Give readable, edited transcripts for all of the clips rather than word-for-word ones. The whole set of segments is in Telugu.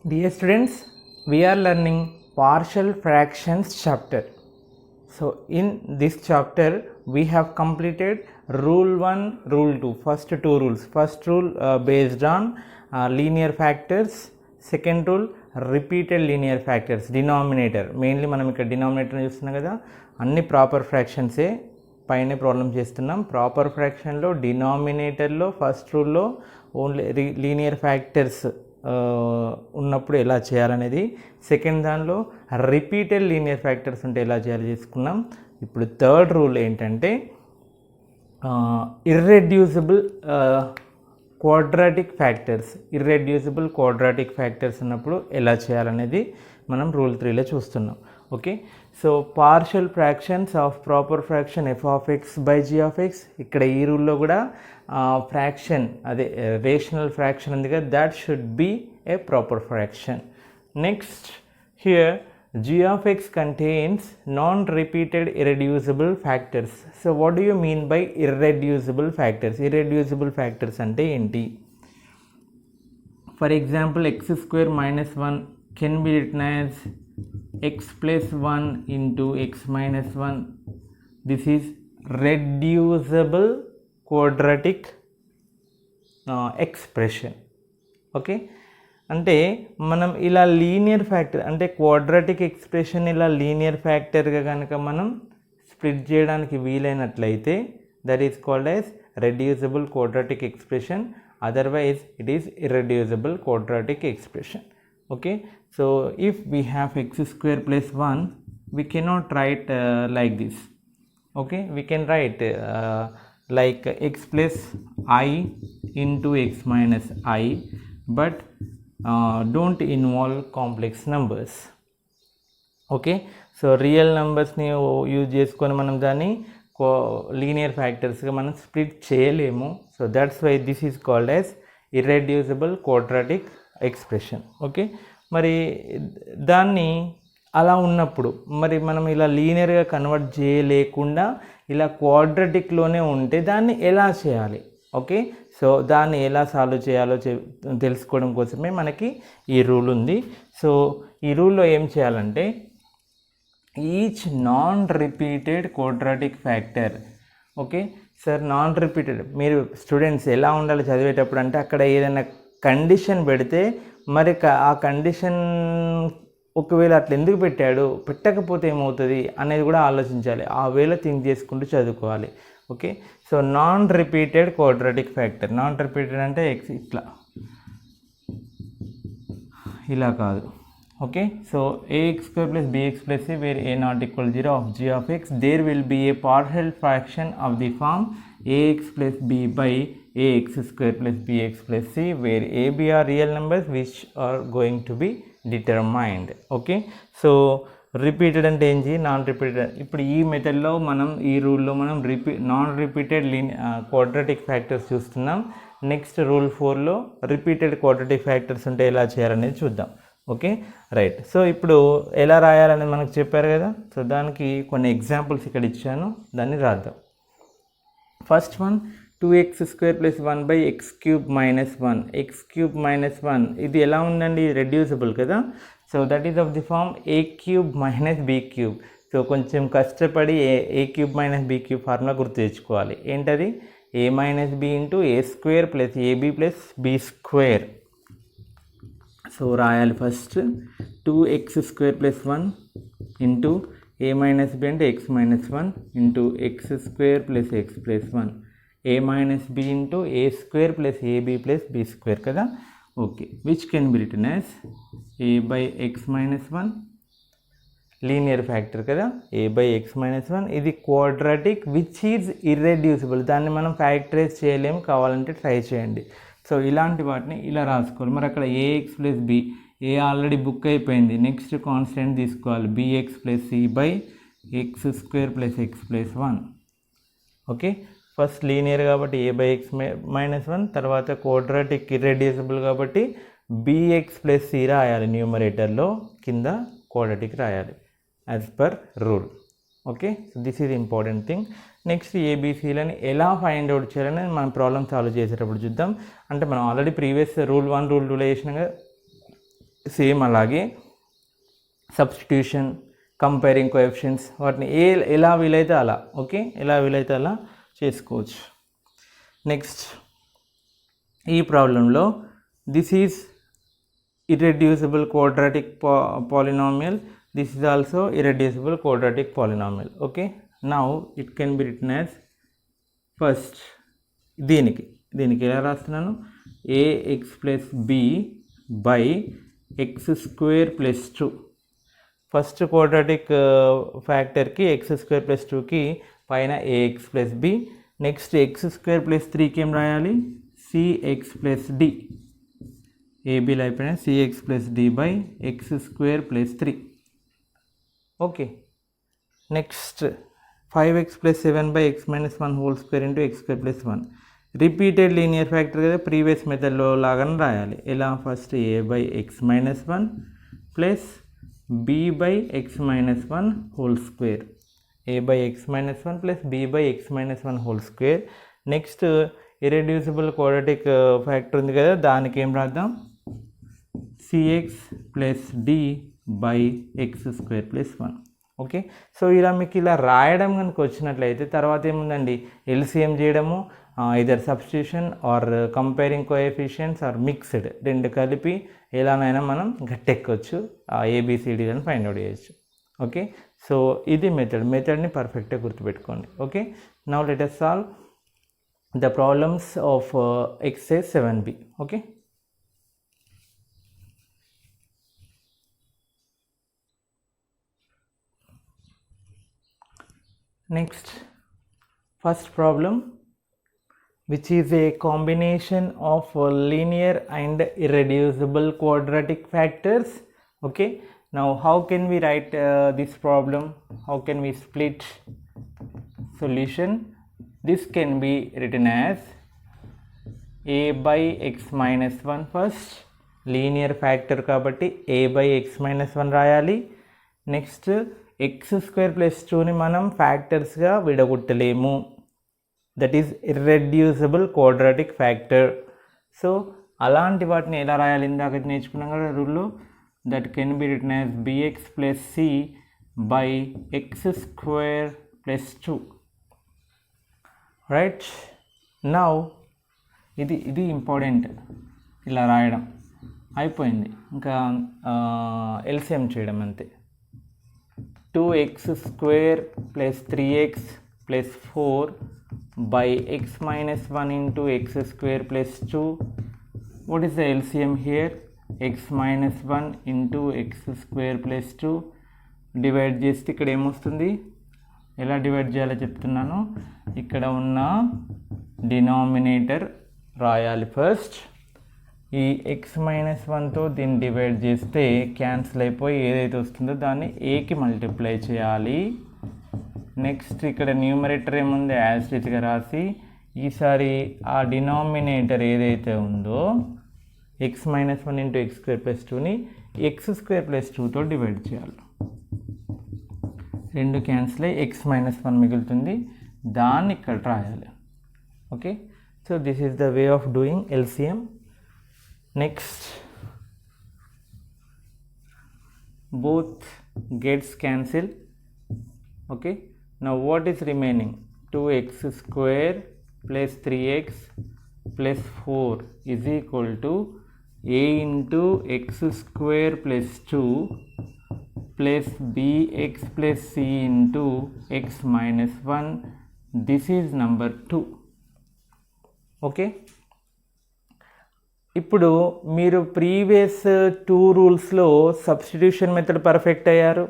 Dear students, we are learning partial fractions chapter. So in this chapter we have completed rule 1, rule 2, first two rules. First rule based on linear factors, second rule repeated linear factors, denominator. Mainly మనం ఇక్కడ denominator చూస్తున్నాం కదా, అన్ని ప్రాపర్ ఫ్రాక్షన్సే పైన ప్రాబ్లం చేస్తున్నాం. ప్రాపర్ ఫ్రాక్షన్లో డినామినేటర్లో ఫస్ట్ రూల్లో ఓన్లీ లీనియర్ ఫ్యాక్టర్స్ ఉన్నప్పుడు ఎలా చేయాలనేది, సెకండ్ దానిలో రిపీటెడ్ లీనియర్ ఫ్యాక్టర్స్ ఉంటే ఎలా చేయాలో చేసుకున్నాం. ఇప్పుడు థర్డ్ రూల్ ఏంటంటే ఇర్రెడ్యూసిబుల్ క్వాడ్రాటిక్ ఫ్యాక్టర్స్ ఉన్నప్పుడు ఎలా చేయాలనేది మనం రూల్ 3లో చూస్తున్నాం. Okay, so partial fractions of proper fraction F of X by G of X. ఇక్కడ ఈ రూల్లో కూడా ఫ్రాక్షన్ అదే రేషనల్ ఫ్రాక్షన్ ఉంది కదా, that should be A proper fraction. Next here g of x contains non-repeated irreducible factors. So what do you mean by irreducible factors? Irreducible factors ante enti? For example, x square minus 1 can be written as x plus 1 into x minus 1. This is reducible quadratic expression. Okay, అంటే మనం ఇలా లీనియర్ ఫ్యాక్టర్ అంటే క్వాడ్రాటిక్ ఎక్స్ప్రెషన్ ఇలా లీనియర్ ఫ్యాక్టర్గా కనుక మనం స్ప్లిట్ చేయడానికి వీలైనట్లయితే that is called as reducible quadratic expression. Otherwise it is irreducible quadratic expression. Okay, so if we have x square plus 1 we cannot write like this. Okay, we can write like x plus I into x minus I, but don't involve complex numbers. Okay, so real నెంబర్స్ని యూజ్ చేసుకొని మనం దాన్ని లీనియర్ ఫ్యాక్టర్స్గా మనం స్ప్లిట్ చేయలేము. So that's why this is called as irreducible quadratic expression. Okay, మరి దాన్ని అలా ఉన్నప్పుడు మరి మనం ఇలా లీనియర్గా కన్వర్ట్ చేయలేకుండా ఇలా క్వాడ్రాటిక్లోనే ఉంటే దాన్ని ఎలా చేయాలి? ఓకే, సో దాన్ని ఎలా సాల్వ్ చేయాలో తెలుసుకోవడం కోసమే మనకి ఈ రూల్ ఉంది. సో ఈ రూల్లో ఏం చేయాలంటే each non repeated quadratic factor. Okay sir, non repeated మీరు స్టూడెంట్స్ ఎలా ఉండాలి చదివేటప్పుడు అంటే అక్కడ ఏదైనా కండిషన్ పెడితే మరి ఆ కండిషన్ ఒకవేళ అట్లా ఎందుకు పెట్టాడు, పెట్టకపోతే ఏమవుతుంది అనేది కూడా ఆలోచించాలి. ఆ వేళ థింక్ చేసుకుంటూ చదువుకోవాలి. Okay, so non repeated quadratic factor. Non repeated అంటే ఎక్స్ ఇట్లా ఇలా కాదు. Okay, so ax square plus bx plus c where a not equal 0 of g of x, there will be a partial fraction of the form ax plus b by ax square plus bx plus c where a, b are real numbers which are going to be determined. Okay, so repeated అంటే ఏంటి, నాన్ రిపీటెడ్. ఇప్పుడు ఈ మెథడ్లో మనం ఈ రూల్లో మనం నాన్ రిపీటెడ్ క్వాడ్రాటిక్ ఫ్యాక్టర్స్ చూస్తున్నాం. నెక్స్ట్ రూల్ 4లో రిపీటెడ్ క్వాడ్రాటిక్ ఫ్యాక్టర్స్ ఉంటే ఎలా చేయాలనేది చూద్దాం. Okay, right. సో ఇప్పుడు ఎలా రాయాలనేది మనకు చెప్పారు కదా, సో దానికి కొన్ని ఎగ్జాంపుల్స్ ఇక్కడ ఇచ్చాను, దాన్ని రాద్దాం. First one 2x square plus 1 by x cube minus 1. x cube minus 1 ఇది ఎలా ఉందండి, రెడ్యూసిబుల్ కదా. So that is of the form a cube minus b cube. So కొంచెం కష్టపడి a cube minus b cube formula గుర్తు తెచ్చుకోవాలి. ఏంటది, a minus b into a square plus ab plus b square. So రాయాలి first 2x square plus 1 into a minus b అంటే x minus 1 into x square plus x plus 1, a minus b into a square plus ab plus b square కదా. Okay, which can be written as a by x minus 1, linear factor కదా, a by x minus 1. ఇది క్వాడ్రాటిక్ విచ్ ఈజ్ ఇర్రెడ్యూసిబుల్, దాన్ని మనం ఫ్యాక్టరైజ్ చేయలేము, కావాలంటే ట్రై చేయండి. సో ఇలాంటి వాటిని ఇలా రాసుకోవాలి. మరి అక్కడ ax plus b, A already book అయిపోయింది, నెక్స్ట్ కాన్స్టెంట్ తీసుకోవాలి bx plus c by x square plus x plus 1. Okay, first linear కాబట్టి a బై ఎక్స్ మైనస్ 1, తర్వాత క్వాడ్రాటిక్ ఇర్రెడ్యూసిబుల్ కాబట్టి bx ప్లస్ c రాయాలి న్యూమరేటర్లో, కింద క్వాడ్రాటిక్ రాయాలి as per rule. Okay, so this is important thing. Next ఏబీసీలని ఎలా ఫైండ్ అవుట్ చేయాలని మనం ప్రాబ్లమ్ సాల్వ్ చేసేటప్పుడు చూద్దాం. అంటే మనం ఆల్రెడీ ప్రీవియస్ రూల్ 1 రూల్ 2లో చేసినాం కదా, సేమ్ అలాగే సబ్స్టిట్యూషన్, కంపేరింగ్ కోఎఫిషియెంట్స్ వాటిని ఎలా వీలైతే అలా, ఓకే, ఎలా వీలైతే అలా చేసుకోవచ్చు. నెక్స్ట్ ఈ ప్రాబ్లంలో this is irreducible quadratic polynomial, this is also irreducible quadratic polynomial. Okay, now it can be written as first దీనికి ఎలా రాస్తున్నాను, ax plus b by x square plus 2. First quadratic ఫ్యాక్టర్కి x square plus 2కి పైన ax plus b, next x square plus 3కి ఏం రాయాలి, cx plus d, ఏబీలో అయిపోయిన cx plus d by x square plus 3. Okay, next 5x plus 7 by x minus 1 whole square into x square plus 1. Repeated linear factor కదా, ప్రీవియస్ మెథడ్లో లాగానే రాయాలి. ఎలా, first a by x minus 1 plus b by x minus 1 whole square, a by x minus 1 plus b by x minus 1 whole square. Next irreducible quadratic factor ఉంది కదా, దానికి ఏం రాద్దాం, cx plus d by x square plus 1. Okay, so ఇలా మీకు ఇలా రాయడం కనుక వచ్చినట్లయితే తర్వాత ఏముందండి, ఎల్సిఎం చేయడము, either substitution or comparing coefficients or mixed, రెండు కలిపి ఎలానైనా మనం గట్టెక్కొచ్చు, ఏబిసిడీలను ఫైండ్ అవుట్ చేయొచ్చు. ఓకే, సో ఇది మెథడ్ని పర్ఫెక్ట్గా గుర్తుపెట్టుకోండి. Okay, now let us solve the problems of exercise 7b. Okay, next first problem, which is a combination of linear and irreducible quadratic factors. Okay, now how can we write this problem, how can we split solution? This can be written as a by x minus 1 first, linear factor kabatti a by x minus 1 rayali. Next x square plus 2ని మనం ఫ్యాక్టర్స్గా విడగొట్టలేము, that is irreducible quadratic factor. So అలాంటి వాటిని ఎలా రాయాలి, ఇందాక నేర్చుకున్నాం కదా రూల్లో, that can be written as bx plus c by x square plus 2. Right, now ఇది ఇంపార్టెంట్, ఇలా రాయడం అయిపోయింది, ఇంకా ఎల్సిఎం చేయడం అంతే. 2x square plus 3x plus 4 by x minus 1 into x square plus 2. What is the LCM here? x minus 1 into x square plus 2. Divide చేస్తే ఇక్కడ ఏమొస్తుంది, ఎలా డివైడ్ చేయాలో చెప్తున్నాను. ఇక్కడ ఉన్న డినామినేటర్ రాయాలి ఫస్ట్, ఈ x minus 1తో దీన్ని డివైడ్ చేస్తే క్యాన్సిల్ అయిపోయి ఏదైతే వస్తుందో దాన్ని ఏకి మల్టిప్లై చేయాలి. నెక్స్ట్ ఇక్కడ న్యూమరేటర్ ఏముంది, యాజ్ ఇట్గా రాసి ఈసారి ఆ డినామినేటర్ ఏదైతే ఉందో x minus 1 into x square plus 2ని x square plus 2తో డివైడ్ చేయాలి. రెండు క్యాన్సిల్ అయ్యి x minus 1 మిగులుతుంది, దాన్ని ఇక్కడ రాయాలి. Okay, so this is the way of doing LCM. Next, both gets cancel. Okay, now what is remaining, 2x square plus 3x plus 4 is equal to a into x square plus 2 plus bx plus c into x minus 1. This is number 2. Okay, ఇప్పుడు మీరు ప్రీవియస్ 2 రూల్స్లో సబ్స్టిట్యూషన్ మెథడ్ పర్ఫెక్ట్ అయ్యారు,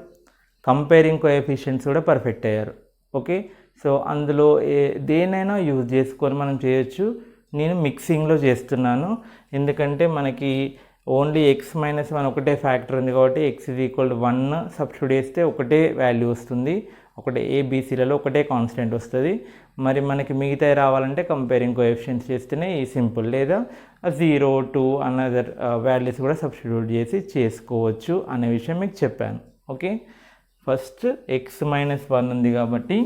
కంపేరింగ్ కోఎఫిషియెంట్స్ కూడా పర్ఫెక్ట్ అయ్యారు. ఓకే, సో అందులో దేనైనా యూజ్ చేసుకొని మనం చేయొచ్చు. నేను మిక్సింగ్లో చేస్తున్నాను, ఎందుకంటే మనకి ఓన్లీ x minus 1 ఒకటే ఫ్యాక్టర్ ఉంది కాబట్టి x is equal to 1 substitute చేస్తే ఒకటే వాల్యూ వస్తుంది, ఒకటే ఏబిసిలలో ఒకటే కాన్స్టెంట్ వస్తుంది. మరి మనకి మిగతా రావాలంటే కంపేరింగ్ కోఎఫిషియెంట్స్ చేస్తేనే ఈ సింపుల్, లేదా 0 2 అనదర్ వాల్యూస్ కూడా సబ్స్టిట్యూట్ చేసి చేసుకోవచ్చు అనే విషయం మీకు చెప్పాను. ఓకే, ఫస్ట్ x minus 1 ఉంది కాబట్టి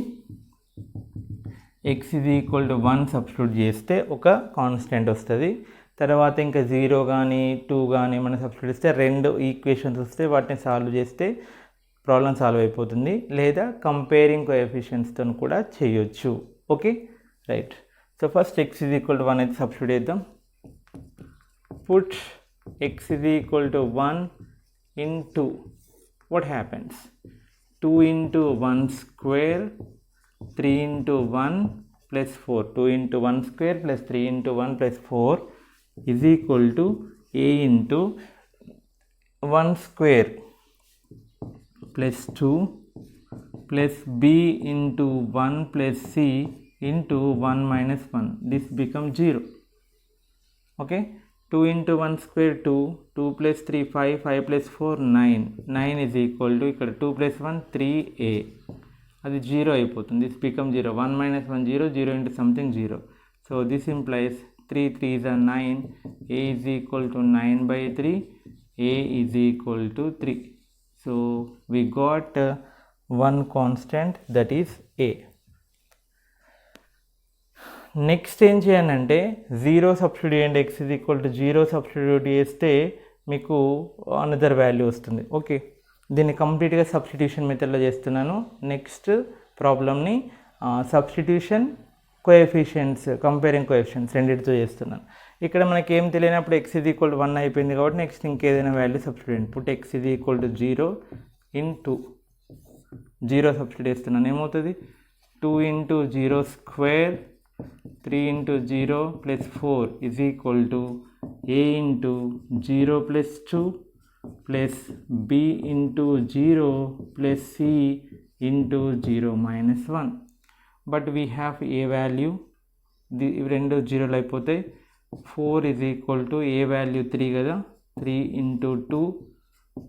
x is equal to 1 substitute చేస్తే ఒక కాన్స్టెంట్ వస్తుంది. తర్వాత ఇంకా 0 కానీ 2 కానీ మనం సబ్స్టిట్యూట్ చేస్తే 2 ఈక్వేషన్స్ వస్తే వాటిని సాల్వ్ చేస్తే ప్రాబ్లం సాల్వ్ అయిపోతుంది, లేదా కంపేరింగ్ కోఎఫిషియెంట్స్తో కూడా చేయొచ్చు. Okay right. So first x = 1 అయితే సబ్స్టిట్యూట్ చేద్దాం. Put x = 1 into what happens, 2 into 1 square 3 into 1 plus 4, 2 into 1 square plus 3 into 1 plus 4 is equal to a into 1 square plus 2 plus b into 1 plus c into 1 minus 1. This becomes 0. Okay, 2 into 1 square 2, 2 plus 3 5, 5 plus 4 9, 9 is equal to ఇక్కడ 2 plus 1 3a, అది 0 అయిపోతుంది. This becomes 0. 1 minus 1 0, 0 into something 0. So this implies 3 3s are 9, a is equal to 9 by 3, a is equal to 3. So we got one constant, that is a. Next ఏం చేయాలంటే 0 సబ్స్టిట్యూట్ చేయండి, x = 0 సబ్స్టిట్యూట్ చేస్తే మీకు అనదర్ వాల్యూ వస్తుంది. ఓకే, దీన్ని కంప్లీట్గా సబ్స్టిట్యూషన్ మెథడ్లో చేస్తున్నాను. నెక్స్ట్ ప్రాబ్లమ్ని సబ్స్టిట్యూషన్ కోఎఫిషియెంట్స్, కంపేరింగ్ కోఎఫిషియెంట్స్ రెండింటితో చేస్తున్నాను. ఇక్కడ మనకి ఏం తెలియనప్పుడు x = 1 అయిపోయింది కాబట్టి నెక్స్ట్ ఇంకేదైనా value substitute. Put x = 0 into 0 substitute చేస్తున్నాను. ఏమవుతుంది, 2 into 0 square 3 into 0 plus 4 is equal to a into 0 plus 2 plus b into 0 plus c into 0 minus 1. But we have a value, రెండు 0 అయిపోతాయి. 4 is equal to a value 3 కదా, 3 into 2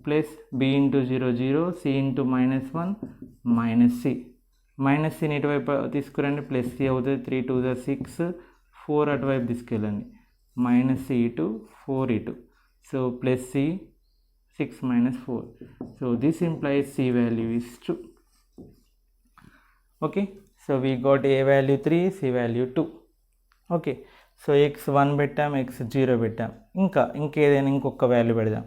plus b into 0 0, c into minus 1 minus c. Minus సిని ఇటువైపు తీసుకురండి, ప్లస్ సి అవుతుంది. 3 2 6, 4 అటువైపు తీసుకెళ్ళండి, మైనస్ సి ఇటు 4 ఇటు. So plus c 6 minus 4. So this implies c value is 2. Okay, so we got a value 3, c value 2. Okay, so x 1 పెట్టాం, x 0 పెట్టాం, ఇంకేదైనా ఇంకొక వాల్యూ పెడదాం.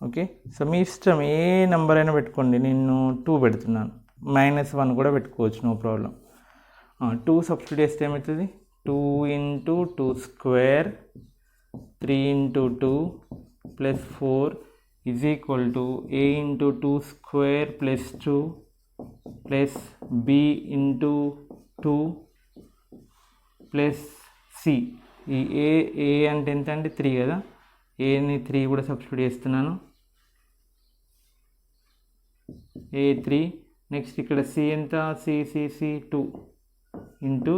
ఓకే, సో మీ ఇష్టం, ఏ నెంబర్ అయినా పెట్టుకోండి. నేను 2 పెడుతున్నాను, -1 కూడా పెట్టుకోవచ్చు, నో ప్రాబ్లం. 2 సబ్స్టిట్యూట్ చేస్తే ఏమవుతుంది, 2 into 2 square 3 into 2 plus 4 is equal to a into 2 square plus 2 plus b into 2 plus c. ఈ ఏ అంటే ఎంత అంటే 3 కదా, ఏని 3 కూడా సబ్స్టిట్యూట్ చేస్తున్నాను, ఏ 3. నెక్స్ట్ ఇక్కడ సి ఎంత, c 2 into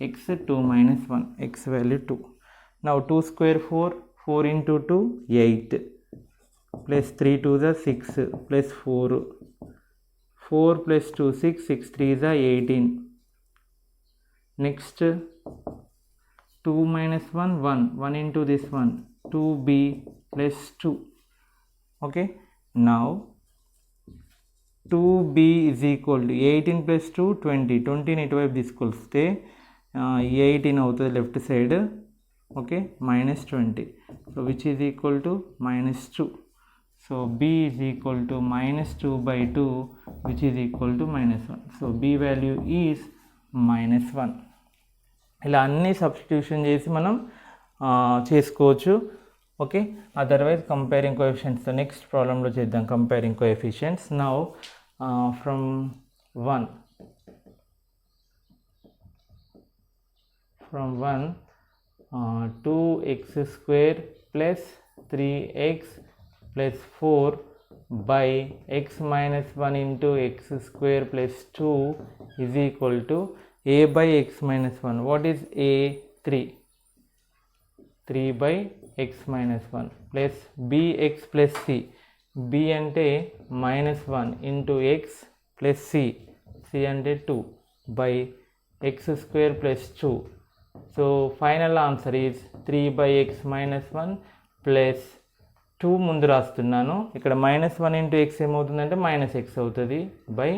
x 2 minus 1, x value 2. Now 2 square 4, 4 into 2 8 plus 3 2 6 plus 4, 4 plus 2 6, 6 3 18. Next 2 minus 1 1, 1 into this one 2b plus 2. Okay, now 2b is equal to 18 plus 2 20, 20ని ఇటువైపు తీసుకొస్తే 18 అవుతుంది left side. Okay, -20. So which is equal to -2. So b is equal to -2/2 which is equal to -1. So b value is -1. ఇలా అన్ని సబ్స్టిట్యూషన్ చేసి మనం చేసుకోవచ్చు. Okay, otherwise comparing coefficients next ప్రాబ్లంలో చేద్దాం. Comparing coefficients now from 1 2x square plus 3x plus 4 by x minus 1 into x square plus 2 is equal to a by x minus 1. What is a? 3. 3 by x minus 1 plus bx plus c. b అంటే -1 into x plus c, c అంటే 2 by x square plus 2. So final answer is 3 by x minus 1 plus 2 ముందు రాస్తున్నాను. ఇక్కడ -1 into x ఏమవుతుందంటే -x అవుతుంది by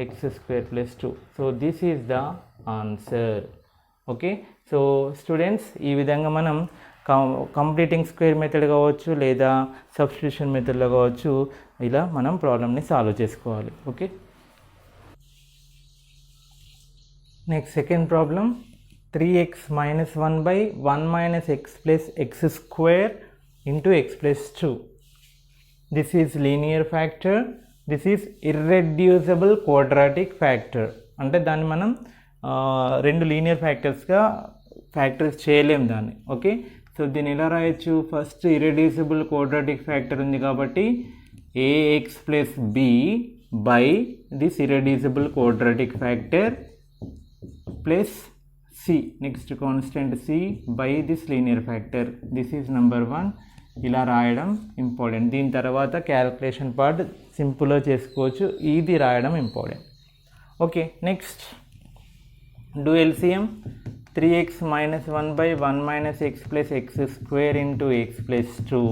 x square plus 2. So this is the answer. Okay, so students ఈ విధంగా మనం కంప్లీటింగ్ స్క్వేర్ మెథడ్ కావచ్చు లేదా సబ్స్టిట్యూషన్ మెథడ్లో కావచ్చు, ఇలా మనం ప్రాబ్లమ్ని సాల్వ్ చేసుకోవాలి. Okay, next second problem 3x minus 1 by 1 minus x plus x square into x plus 2. This is linear factor. This is irreducible quadratic factor. అంటే దాన్ని మనం రెండు లీనియర్ ఫ్యాక్టర్స్గా ఫ్యాక్టర్స్ చేయలేం దాన్ని. ఓకే, సో దీన్ని ఎలా రాయొచ్చు? ఫస్ట్ ఇర్రెడ్యూసిబుల్ క్వాడ్రాటిక్ ఫ్యాక్టర్ ఉంది కాబట్టి ax plus b by this irreducible quadratic factor plus c, next constant c by this linear factor. This is number 1. ఇలా రాయడం ఇంపార్టెంట్. దీని తర్వాత క్యాలిక్యులేషన్ పార్ట్ సింపుల్గా చేసుకోవచ్చు, ఇది రాయడం important. Okay, next do LCM. 3x minus 1 by 1 minus x plus x square into x plus 2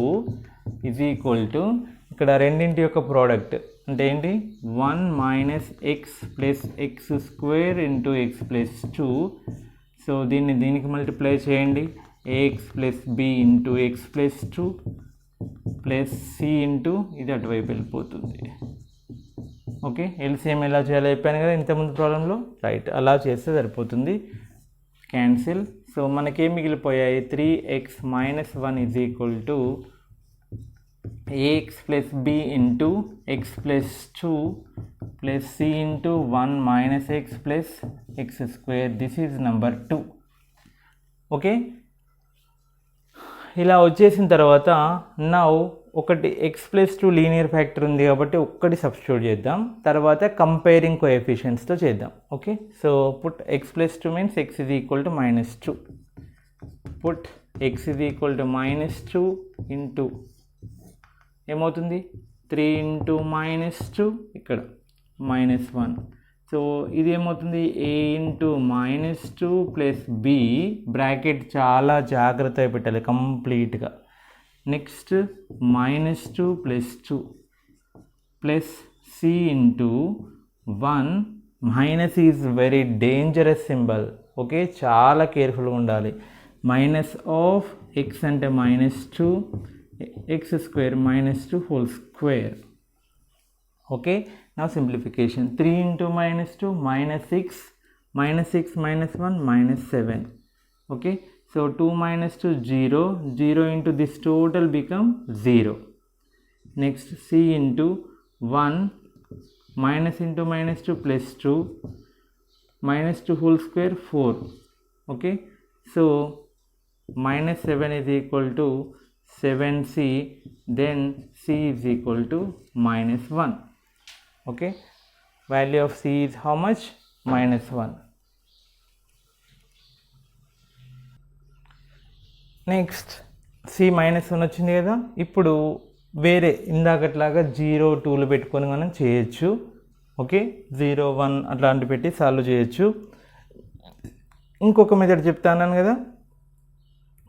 is equal to, ఇక్కడ రెండింటి యొక్క ప్రోడక్ట్ అంటే ఏంటి? 1 minus x plus x square into x plus 2. So దీనికి మల్టిప్లై చేయండి. ax plus b into x plus 2 plus c into ఇది అటువైపు వెళ్ళిపోతుంది. ఓకే, ఎల్సిఎం ఎలా చేయాలో అయిపోయాను కదా ఇంతకుముందు ప్రాబ్లంలో. రైట్, అలా చేస్తే సరిపోతుంది. క్యాన్సిల్. సో మనకేం మిగిలిపోయాయి? 3x minus 1 is equal to ax plus b into x plus 2 plus c into 1 minus x plus x square. This is number 2. Okay, ఇలా వచ్చేసిన తర్వాత నౌ ఒకటి x plus 2 లీనియర్ ఫ్యాక్టర్ ఉంది కాబట్టి ఒక్కటి సబ్స్టిట్యూట్ చేద్దాం, తర్వాత కంపేరింగ్ కోఎఫిషియెంట్స్తో చేద్దాం. Okay, so put x plus 2 means x is equal to -2. Put x is equal to -2 into ఏమవుతుంది? 3 into -2 ఇక్కడ -1. సో ఇది ఏమవుతుంది? a into -2 plus b, bracket చాలా జాగ్రత్తగా పెట్టాలి కంప్లీట్గా. Next -2 plus 2 plus c into 1. Minus is very dangerous symbol. Okay, చాలా కేర్ఫుల్గా ఉండాలి. మైనస్ ఆఫ్ x అంటే -2, x square -2 whole square. Okay, now simplification. 3 into -2 -6, -6 -1 -7. Okay, so 2 -2 0, 0 into this total become 0. Next c into 1, minus into -2 plus 2, -2 whole square 4. Okay, so -7 is equal to 7c, then c is equal to -1. Okay, value of c is how much? -1. Next c -1 వచ్చింది కదా. ఇప్పుడు వేరే ఇందాకట్లాగా 0 2లు పెట్టుకొని మనం చేయొచ్చు. ఓకే, 0 1 అట్లాంటి పెట్టి సాల్వ్ చేయొచ్చు. ఇంకొక మెథడ్ చెప్తాను కదా,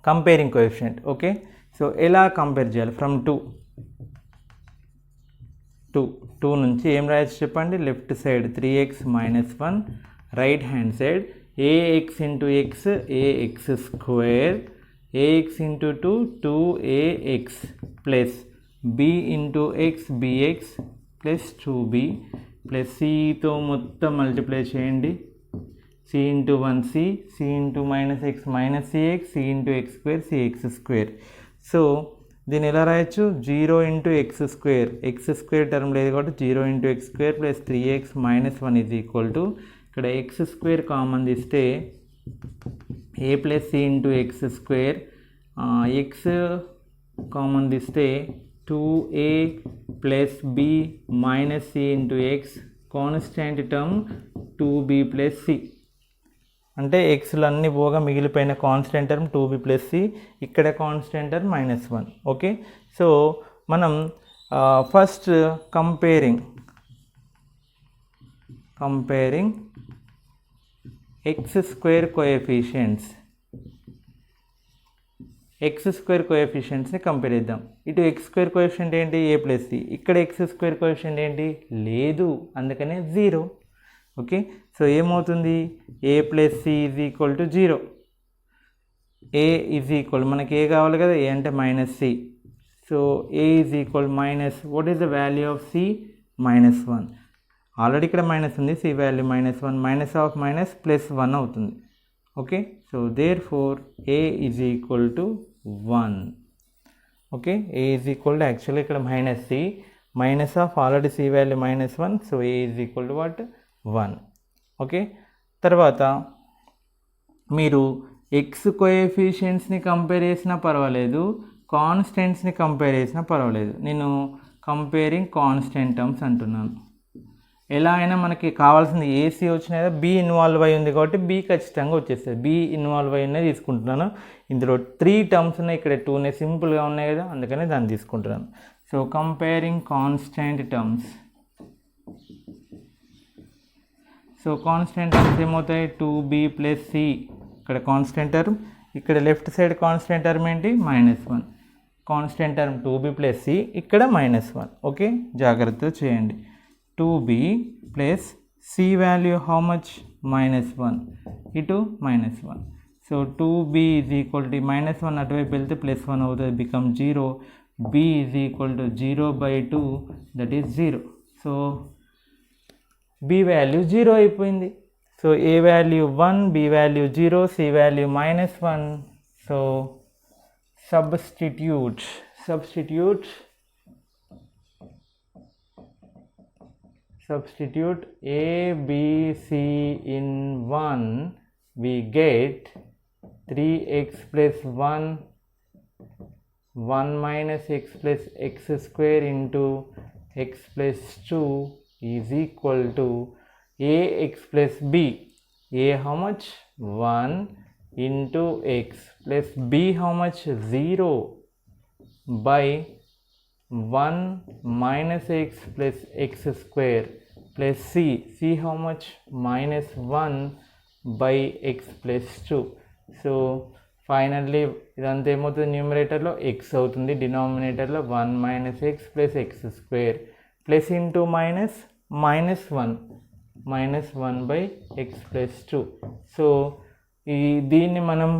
కంపేరింగ్ కోఎఫిషియంట్. ఓకే, సో ఎలా కంపేర్ చేయాలి? ఫ్రమ్ 2 నుంచి ఏం రాయొచ్చు చెప్పండి? Left side 3x - 1, right hand side ax into x ax square, ax into 2 2ax plus b into x bx plus 2b plus cతో మొత్తం మల్టిప్లై చేయండి. c into 1c, c into -x -cx, c into x square cx square. So దీన్ని ఎలా రాయొచ్చు? 0 into x square, x square term లేదు కాబట్టి 0 into x square plus 3x - 1 is equal to, ఇక్కడ ఎక్స్ స్క్వేర్ కామన్ తీస్తే a plus c into x square, x common తీస్తే 2a plus b minus c into x, constant term 2b plus c. అంటే ఎక్స్లు అన్నీ పోగా మిగిలిపోయిన constant term 2b plus c, ఇక్కడ కాన్స్టెంట్ టర్మ్ -1. ఓకే, సో మనం ఫస్ట్ కంపేరింగ్ ఎక్స్ స్క్వేర్ కోఎఫిషియెంట్స్ని కంపేర్ చేద్దాం. ఇటు ఎక్స్ స్క్వేర్ కోఎఫిషియెంట్ ఏంటి? a plus c. ఇక్కడ ఎక్స్ స్క్వేర్ కోఎఫిషియెంట్ ఏంటి? లేదు, అందుకనే 0. ఓకే, సో ఏమవుతుంది? a plus c is equal to 0. A is equal, మనకి ఏ కావాలి కదా, ఏ అంటే minus c. So a is equal minus, what is the value of c? -1. Already ఇక్కడ మైనస్ ఉంది, c value -1, minus of minus +1 అవుతుంది. Okay, so therefore a is equal to 1. Okay, a is equal to యాక్చువల్గా ఇక్కడ minus c, minus of already c value -1, so a is equal to what? 1. Okay, తర్వాత మీరు ఎక్స్ కోఎఫిషియెంట్స్ని కంపేర్ చేసినా పర్వాలేదు, కాన్స్టెంట్స్ని కంపేర్ చేసినా పర్వాలేదు. నేను కంపేరింగ్ కాన్స్టెంట్ టర్మ్స్ అంటున్నాను. ఎలా అయినా మనకి కావాల్సింది ఏసీ వచ్చినాయి కదా, బి ఇన్వాల్వ్ అయి ఉంది కాబట్టి బి ఖచ్చితంగా వచ్చేస్తుంది. బి ఇన్వాల్వ్ అయి ఉన్నాయి తీసుకుంటున్నాను. ఇందులో 3 టర్మ్స్ ఉన్నాయి, ఇక్కడ 2 సింపుల్గా ఉన్నాయి కదా, అందుకని దాన్ని తీసుకుంటున్నాను. So comparing constant terms. So constant terms ఏమవుతాయి? 2b + c, ఇక్కడ కాన్స్టెంట్ టర్మ్, ఇక్కడ లెఫ్ట్ సైడ్ కాన్స్టెంట్ టర్మ్ ఏంటి? -1. కాన్స్టెంట్ టర్మ్ 2b + c, ఇక్కడ -1. ఓకే, జాగ్రత్తగా చేయండి. 2b + c value how much? -1, ఇటు -1. So 2b is equal to -1 అటువైపు వెళ్తే +1 అవుతుంది, become 0. b is equal to 0/2, that is 0. So b value 0 అయిపోయింది. So a value 1, b value 0, c value -1. So substitute a, b, c in 1, we get 3x + 1, 1 - x + x square into x + 2 is equal to ax + b. a how much? 1 into x plus b how much? 0 by 1 minus x plus x square plus c how much? -1 by x plus 2. So finally ఇదంతా ఏమవుతుంది? న్యూమరేటర్లో x అవుతుంది, డినామినేటర్లో 1 - x plus x square plus into minus -1 by x plus 2. So దీన్ని మనం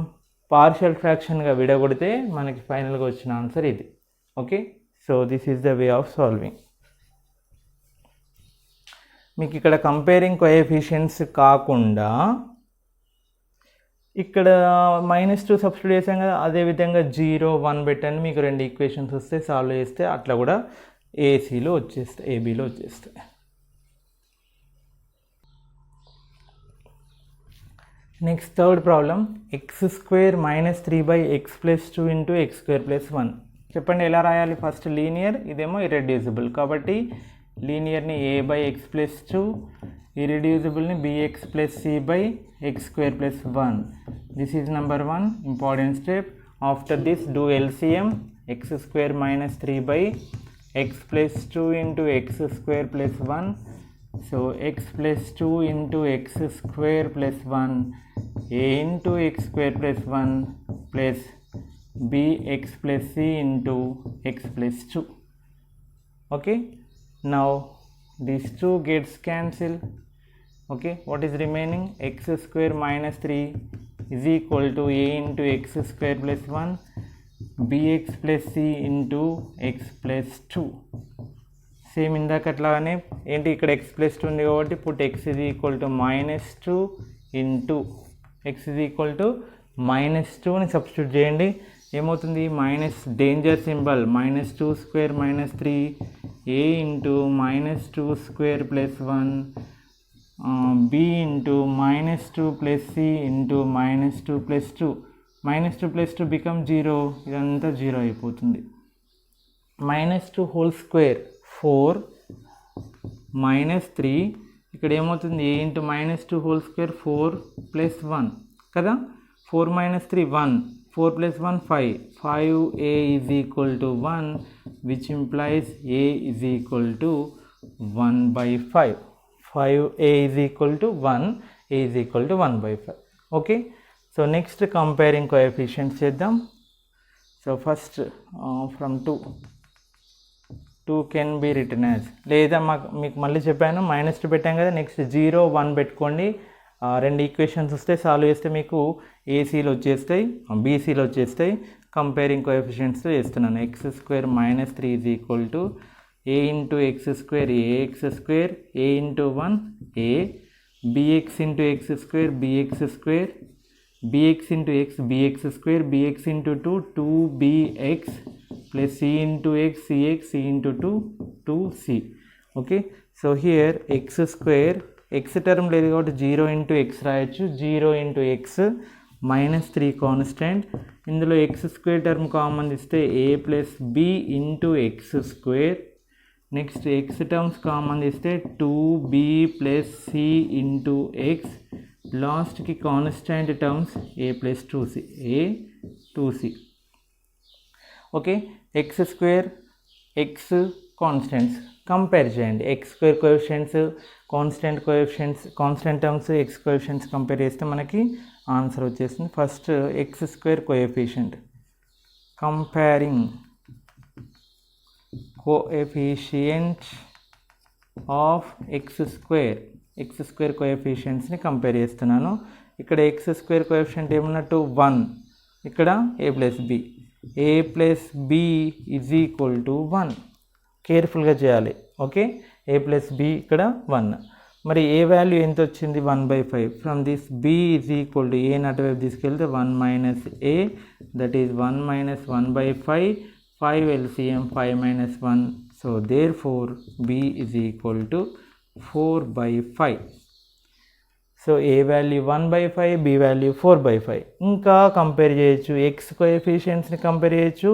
పార్షియల్ ఫ్రాక్షన్గా విడగొడితే మనకి ఫైనల్గా వచ్చిన ఆన్సర్ ఇది. Okay, so this is the way of solving. మీకు ఇక్కడ కంపేరింగ్ కోఎఫిషియెంట్స్ కాకుండా ఇక్కడ -2 సబ్స్టిట్యూట్ చేసాం కదా, అదేవిధంగా 0, 1 పెట్టండి, మీకు 2 ఈక్వేషన్స్ వస్తే సాల్వ్ చేస్తే అట్లా కూడా ఏసీలో వచ్చేస్తాయి, ఏబీలో వచ్చేస్తాయి. Next third problem, x² - 3/x + 2 into x² + 1. చెప్పండి ఎలా రాయాలి? ఫస్ట్ లీనియర్, ఇదేమో ఇర్రెడ్యూసిబుల్, కాబట్టి లీనియర్ని a/x + 2, ఇర్రెడ్యూసిబుల్ని bx + c/x² + 1. This is number 1 important step. After this do LCM. x² - 3/x + 2 into x² + 1. So x + 2 into x² + 1, a into x² + 1 plus bx + c into x + 2. Okay, now these 2 gets cancelled. Okay, what is remaining? x² - 3 is equal to a into x² + 1, bx + c into x + 2. Same ఇందాకట్లానే ఏంటి, ఇక్కడ x + 2 ఉంది కాబట్టి put x is equal to -2 into x is equal to -2ని సబ్స్టిట్యూట్ చేయండి. ఏమవుతుంది? Minus danger symbol, -2² - 3 a into -2² + 1 b into -2 + c into -2 + 2. -2 + 2 become 0, ఇదంతా 0 అయిపోతుంది. -2 whole square 4 - 3, ఇక్కడ ఏమవుతుంది? a into -2 whole square 4 + 1 కదా, 4 - 3 1, 4 + 1 5, 5a is equal to 1, which implies a is equal to 1/5. 5a is equal to 1, a is equal to 1/5. Okay, so next comparing coefficients చేద్దాం. So first from 2 can be written as, లేదా మీకు మళ్ళీ చెప్పాను -2 పెట్టాం కదా, నెక్స్ట్ 0, 1 పెట్టుకోండి, రెండు ఈక్వేషన్స్ వస్తే సాల్వ్ చేస్తే మీకు ఏసీలో వచ్చేస్తాయి, బీసీలో వచ్చేస్తాయి. కంపేరింగ్ కోఎఫిషియెంట్స్ చేస్తున్నాను. X square minus 3 is equal to a into x square a x square, a into 1 a, b x into x square b x square, b x into x b x square, b x into 2 2bx plus c into x c x, c into 2 2c. Okay, so here x square x term లేదు కాబట్టి 0 ఇంటూ ఎక్స్ రాయొచ్చు, 0 ఇంటూ ఎక్స్ మైనస్ 3 కాన్స్టెంట్. ఇందులో ఎక్స్ స్క్వేర్ టర్మ్ కామన్ ఇస్తే a plus b into x square. Next x terms common ఇస్తే 2b plus c into x. లాస్ట్కి constant terms a plus 2c, a 2c. Okay, x square x constants compare చేయండి. X square coefficients, constant coefficients, constant terms x coefficients compare చేస్తే మనకి ఆన్సర్ వచ్చేస్తుంది. First x square coefficient, comparing coefficient of x square కోఎఫిషియెంట్స్ని కంపేర్ చేస్తున్నాను. ఇక్కడ ఎక్స్ స్క్వేర్ కోఎఫిషియెంట్ ఏమన్నట్టు 1, ఇక్కడ a plus B, A plus b is equal to 1. కేర్ఫుల్గా చేయాలి. ఓకే, ఏ ప్లస్ బి ఇక్కడ 1. మరి ఏ వాల్యూ ఎంత వచ్చింది 1/5. From this b is equal to a అటువైపు తీసుకెళ్తే 1 minus a, that is 1 minus 1/5, 5 LCM 5 minus 1. So therefore b is equal to 4/5. So a value 1/5, b value 4/5. ఇంకా కంపేర్ చేయొచ్చు, ఎక్స్ కోఎఫిషియెంట్స్ని కంపేర్ చేయొచ్చు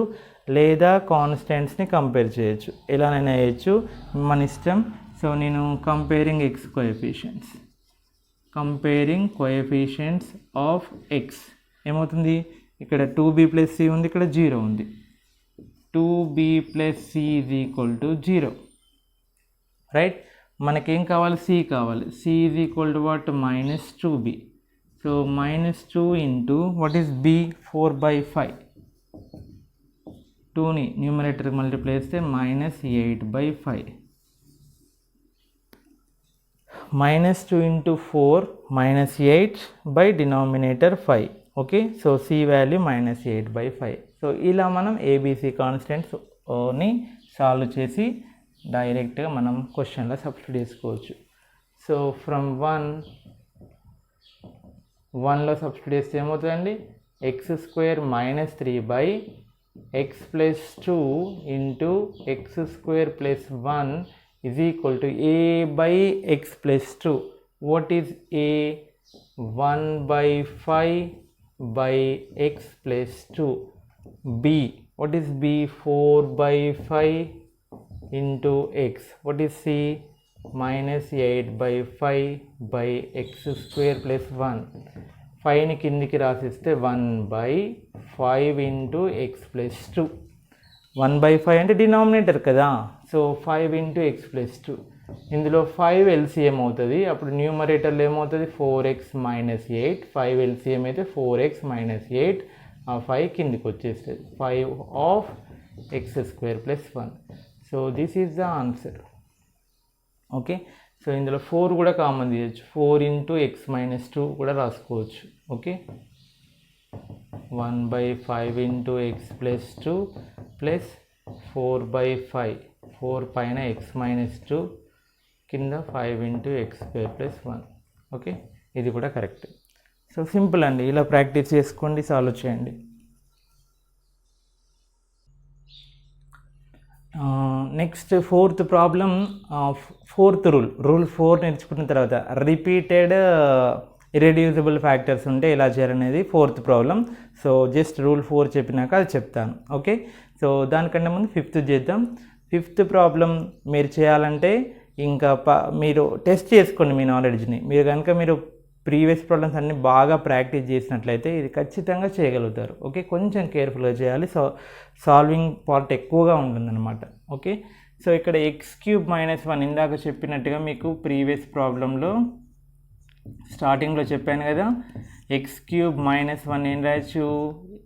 లేదా కాన్స్టెంట్స్ని కంపేర్ చేయొచ్చు, ఎలానైనా చేయొచ్చు, మన ఇష్టం. సో నేను comparing X coefficients, comparing coefficients of X ఏమవుతుంది, ఇక్కడ 2b ప్లస్ సి ఉంది, ఇక్కడ 0 ఉంది. 2b plus c is equal to 0. Right, మనకేం కావాలి, సి కావాలి. C is equal to what, minus 2b. So minus 2 into what is b, 4/5. 2ని న్యూమరేటర్ మల్టిప్లై చేస్తే minus 8/5. Minus 2 into 4 minus 8 by denominator 5. Okay, so c value minus 8/5. So ఇలా మనం ఏబిసి కాన్స్టెంట్స్ని సాల్వ్ చేసి డైరెక్ట్గా మనం క్వశ్చన్లో సబ్స్టిట్యూట్ చేసుకోవచ్చు. సో ఫ్రమ్ 1లో సబ్స్టిట్యూట్ చేస్తే ఏమవుతుందండి, X square minus 3 X plus 2 into x square plus 1 is equal to a by x plus 2. What is a? 1/5 by x plus 2. b, what is b? 4/5 into x. What is c? minus 8/5 by x square plus 1. 5ని కిందికి రాసిస్తే 1/5 into x plus 2. 1/5 అంటే డినామినేటర్ కదా, సో 5 ఇంటూ ఎక్స్ ప్లస్ 2. ఇందులో 5 ఎల్సిఎం అవుతుంది, అప్పుడు న్యూమరేటర్లో ఏమవుతుంది, 4x మైనస్ 8. 5 ఎల్సిఎం అయితే 4x మైనస్ 8, ఆ 5 కిందికి వచ్చేస్తుంది. 5 of x square plus 1. So this is the answer. Okay, so ఇందులో 4 కూడా కామన్ తీయచ్చు, 4 ఇంటూ ఎక్స్ మైనస్ 2 కూడా రాసుకోవచ్చు. Okay, 1/5 into x plus 2 plus 4/5, 4 పైన ఎక్స్ మైనస్ 2 కింద 5 into x square plus 1. Okay, ఇది కూడా కరెక్ట్. సో సింపుల్ అండి, ఇలా ప్రాక్టీస్ చేసుకోండి, సాల్వ్ చేయండి. Next 4th problem, 4th rule 4 నేర్చుకున్న తర్వాత రిపీటెడ్ ఇర్రెడ్యూసిబుల్ ఫ్యాక్టర్స్ ఉంటే ఎలా చేయాలనేది 4th problem. So just rule 4 చెప్పినాక అది చెప్తాను. ఓకే, సో దానికంటే ముందు 5th చేద్దాం. 5th ప్రాబ్లం మీరు చేయాలంటే ఇంకా మీరు టెస్ట్ చేసుకోండి మీ నాలెడ్జ్ని. మీరు ప్రీవియస్ ప్రాబ్లమ్స్ అన్నీ బాగా ప్రాక్టీస్ చేసినట్లయితే ఇది ఖచ్చితంగా చేయగలుగుతారు. ఓకే, కొంచెం కేర్ఫుల్గా చేయాలి, సో సాల్వింగ్ పార్ట్ ఎక్కువగా ఉంటుందన్నమాట. ఓకే, సో ఇక్కడ x³ - 1 ఇందాక చెప్పినట్టుగా మీకు ప్రీవియస్ ప్రాబ్లంలో స్టార్టింగ్లో చెప్పాను కదా, x³ - 1 ఏం రాయచ్చు,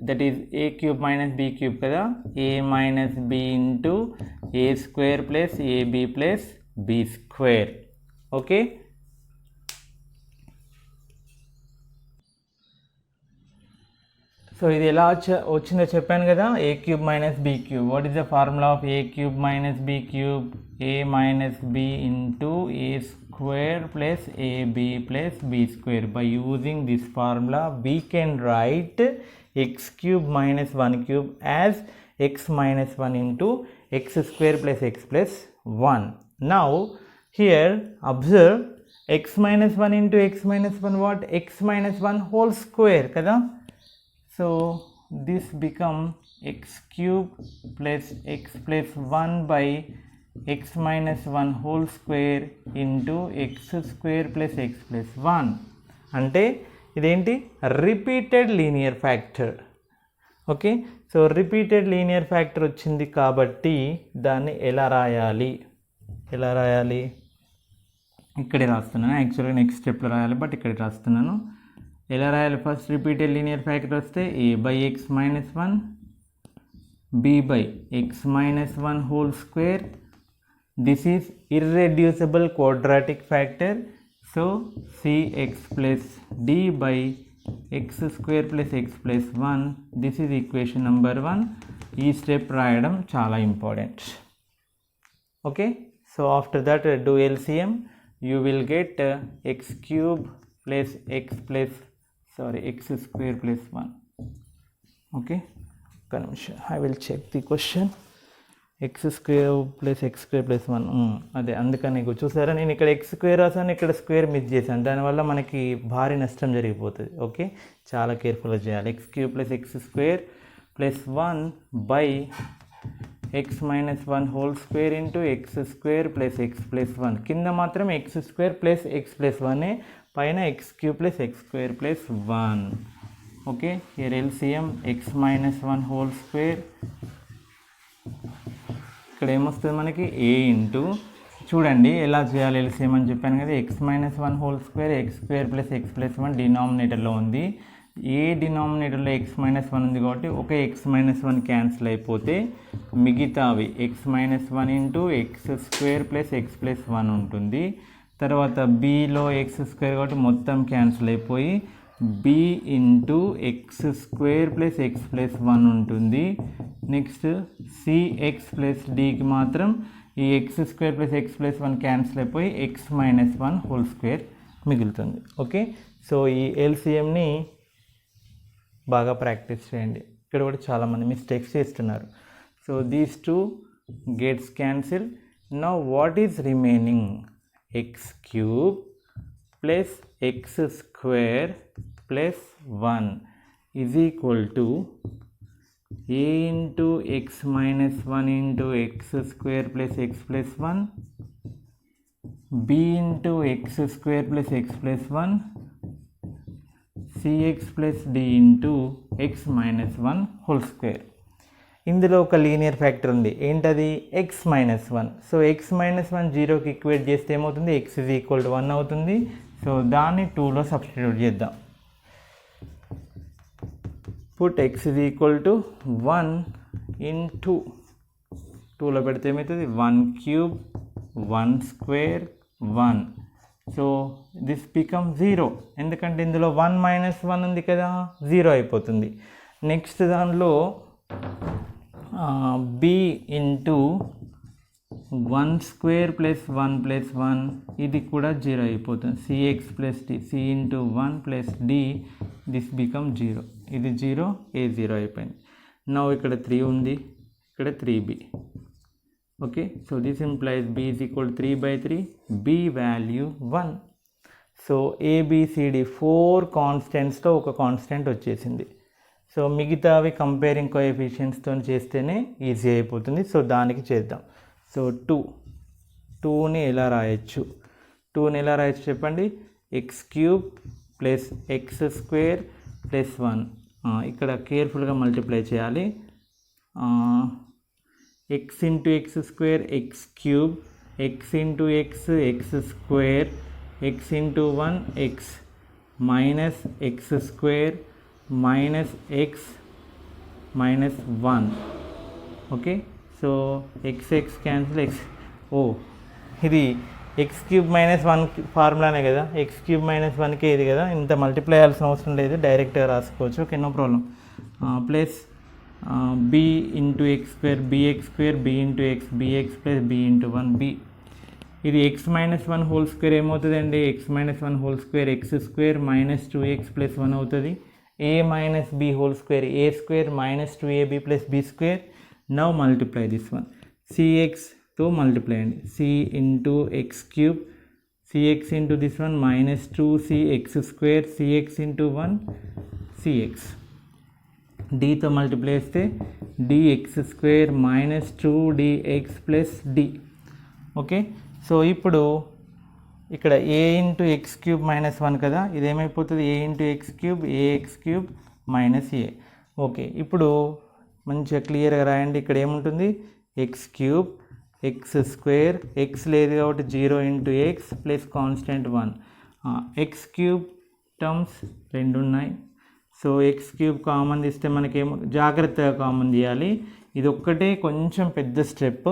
దట్ ఈజ్ a³ - b³ కదా, a మైనస్ b ఇంటూ a² plus ab plus b². Okay, so ఇది ఎలా వచ్చిందో చెప్పాను కదా, a cube minus b cube. What is the formula of a cube minus b cube? A minus b into a square plus ab plus b square. By using this formula we can write x cube minus 1 cube as x minus 1 into x square plus x plus 1. Now here observe, x minus 1 into x minus 1 what? X minus 1 whole square kada. So this become x cube plus x plus 1 by x minus 1 whole square into x square plus x plus 1. అంటే ఇదేంటి? Repeated linear factor. Okay, so repeated linear factor వచ్చింది కాబట్టి దాన్ని ఎలా రాయాలి? ఇక్కడే రాస్తున్నాను. యాక్చువల్గా నెక్స్ట్ స్టెప్లో రాయాలి, బట్ ఇక్కడ రాస్తున్నాను. ఎలా రాయాలి? ఫస్ట్ రిపీటెడ్ లీనియర్ ఫ్యాక్టర్ వస్తే a by x minus 1, b by x minus 1 whole square. This is irreducible quadratic factor. So cx plus d by x square plus x plus 1. This is equation number 1. ఈ స్టెప్ రాయడం చాలా important. Okay, so after that do LCM. You will get x cube plus x square plus 1. Okay, I will check the question. x square plus x square plus 1. అదే అందుకని చూసారా, నేను ఇక్కడ x స్క్వేర్ రాసాను, ఇక్కడ స్క్వేర్ మిస్ చేశాను. దానివల్ల మనకి భారీ నష్టం జరిగిపోతుంది. ఓకే, చాలా కేర్ఫుల్గా చేయాలి. x cube plus x square plus 1 by x minus 1 whole square into x square plus x plus 1. కింద మాత్రం x square plus x plus 1, పైన x cube plus x square plus 1. Okay, here LCM x minus 1 whole square. ఇక్కడ ఏమొస్తుంది మనకి? a ఇంటూ, చూడండి ఎలా చేయాలి LCM అని చెప్పాను కదా. x minus 1 whole square x square plus x plus 1 డినామినేటర్లో ఉంది. ఏ డినామినేటర్లో x మైనస్ 1 ఉంది కాబట్టి ఒక x మైనస్ 1 క్యాన్సిల్ అయిపోతే మిగతావి x minus 1 into x square plus x plus 1 ఉంటుంది. తర్వాత బీలో ఎక్స్ స్క్వేర్ కాబట్టి మొత్తం క్యాన్సిల్ అయిపోయి b into x square plus x plus 1 ఉంటుంది. నెక్స్ట్ సిఎక్స్ ప్లస్ డికి మాత్రం ఈ X square plus x plus 1 cancel అయిపోయి ఎక్స్ మైనస్ 1 హోల్ స్క్వేర్ మిగులుతుంది. ఓకే, సో ఈ ఎల్సిఎంని బాగా ప్రాక్టీస్ చేయండి. ఇక్కడ కూడా చాలామంది మిస్టేక్స్ చేస్తున్నారు. So these two gets cancel. Now what is remaining? X cube plus x square plus 1 is equal to a into x minus 1 into x square plus x plus 1, b into x square plus x plus 1, cx plus d into x minus 1 whole square. ఇందులో ఒక లీనియర్ ఫ్యాక్టర్ ఉంది, ఏంటది? X minus 1. So x minus 1 జీరోకి ఈక్వేట్ చేస్తే ఏమవుతుంది? ఎక్స్ ఈజ్ ఈక్వల్ టు 1 అవుతుంది. సో దాన్ని 2లో సబ్స్టిట్యూట్ చేద్దాం. Put X is equal to 1 into 2లో పెడితే ఏమవుతుంది? 1 cube 1 square 1. So this become 0, ఎందుకంటే ఇందులో 1 మైనస్ 1 ఉంది కదా, 0 అయిపోతుంది. నెక్స్ట్ దానిలో b into 1 square plus 1 plus 1, ఇది కూడా 0 అయిపోతుంది. C x plus d, c into 1 plus d, this become 0. ఇది 0, ఏ 0 అయిపోయింది. నౌ ఇక్కడ 3 ఉంది, ఇక్కడ 3b. Okay, so this implies b is equal 3/3, b value 1. So a b c d 4 కాన్స్టెంట్స్తో ఒక కాన్స్టెంట్ వచ్చేసింది. సో మిగతావి కంపేరింగ్ కోఎఫిషియెంట్స్తో చేస్తేనే ఈజీ అయిపోతుంది. సో దానికి చేద్దాం. సో 2ని ఎలా రాయొచ్చు? 2ని ఎలా రాయొచ్చు చెప్పండి? X cube plus x square plus 1. ఇక్కడ కేర్ఫుల్గా మల్టిప్లై చేయాలి. x into x square x cube, x into x x square, x into 1 x minus x square minus x minus 1. Okay, so x cancel x. Oh, ఇది ఎక్స్ క్యూబ్ మైనస్ 1 ఫార్ములానే కదా, ఎక్స్ క్యూబ్ మైనస్ 1కే ఇది కదా, ఇంత మల్టిప్లై చేయాల్సిన అవసరం లేదు, డైరెక్ట్గా రాసుకోవచ్చు. Okay, no problem. Plus b into x square bx square b into x bx plus b into 1 b. ఇది ఎక్స్ మైనస్ 1 హోల్ స్క్వేర్ ఏమవుతుందండి, x minus 1 whole square x square minus 2x plus 1 అవుతుంది. a minus b whole square a square minus 2ab plus b square. Now multiply this one, cxతో మల్టిప్లై అండి, c into x cube cx into this one minus 2cx square cx into 1 cx. dతో మల్టిప్లై చేస్తే dx square minus 2dx plus d. Okay, so ఇప్పుడు ఇక్కడ a into x cube minus 1 కదా, ఇదేమైపోతుంది a into x cube ax cube minus a. Okay, ఇప్పుడు మంచిగా క్లియర్గా రాయండి. ఇక్కడ ఏముంటుంది, x cube x square, x లేదు కాబట్టి 0 into x plus constant 1. X cube terms 2 ఉన్నాయి. సో ఎక్స్ క్యూబ్ కామన్ తీస్తే మనకేమో, జాగ్రత్తగా కామన్ తీయాలి, ఇది ఒక్కటే కొంచెం పెద్ద స్టెప్.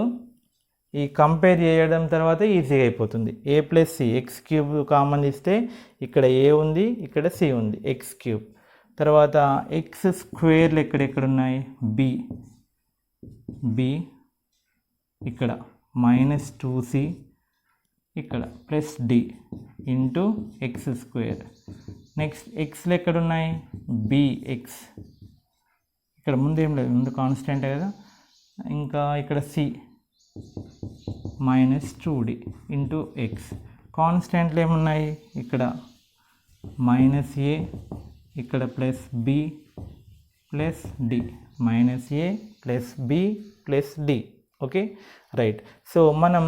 ఈ కంపేర్ చేయడం తర్వాత ఈజీగా అయిపోతుంది. a plus c, x cube common తీస్తే ఇక్కడ a ఉంది, ఇక్కడ c ఉంది, ఎక్స్ క్యూబ్. తర్వాత ఎక్స్ స్క్వేర్లు ఎక్కడెక్కడ ఉన్నాయి, b ఇక్కడ మైనస్ 2c, ఇక్కడ plus d into x square. Next ఎక్స్లు ఎక్కడున్నాయి, bx, ఇక్కడ ముందు ఏం లేదు, ముందు కాన్స్టెంట్ కదా. ఇంకా ఇక్కడ c minus 2d into x. కాన్స్టెంట్లు ఏమున్నాయి, ఇక్కడ మైనస్ a, ఇక్కడ plus b plus d, minus a plus b plus d. Okay, right. So మనం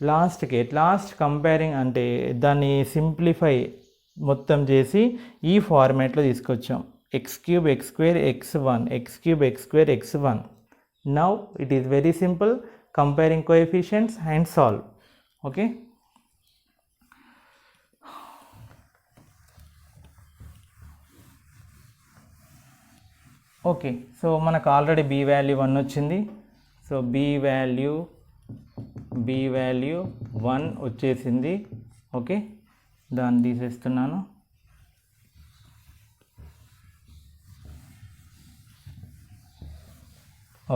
లాస్ట్ కంపేరింగ్ అంటే దాన్ని సింప్లిఫై మొత్తం చేసి ఈ ఫార్మాట్లో తీసుకొచ్చాం. X cube x square x1, x cube x square x1. Now it is very simple, comparing coefficients and solve. Okay, okay, so మనకు ఆల్రెడీ b వాల్యూ 1 వచ్చింది. సో b వాల్యూ 1 వచ్చేసింది. ఓకే, దాన్ని తీసేస్తున్నాను.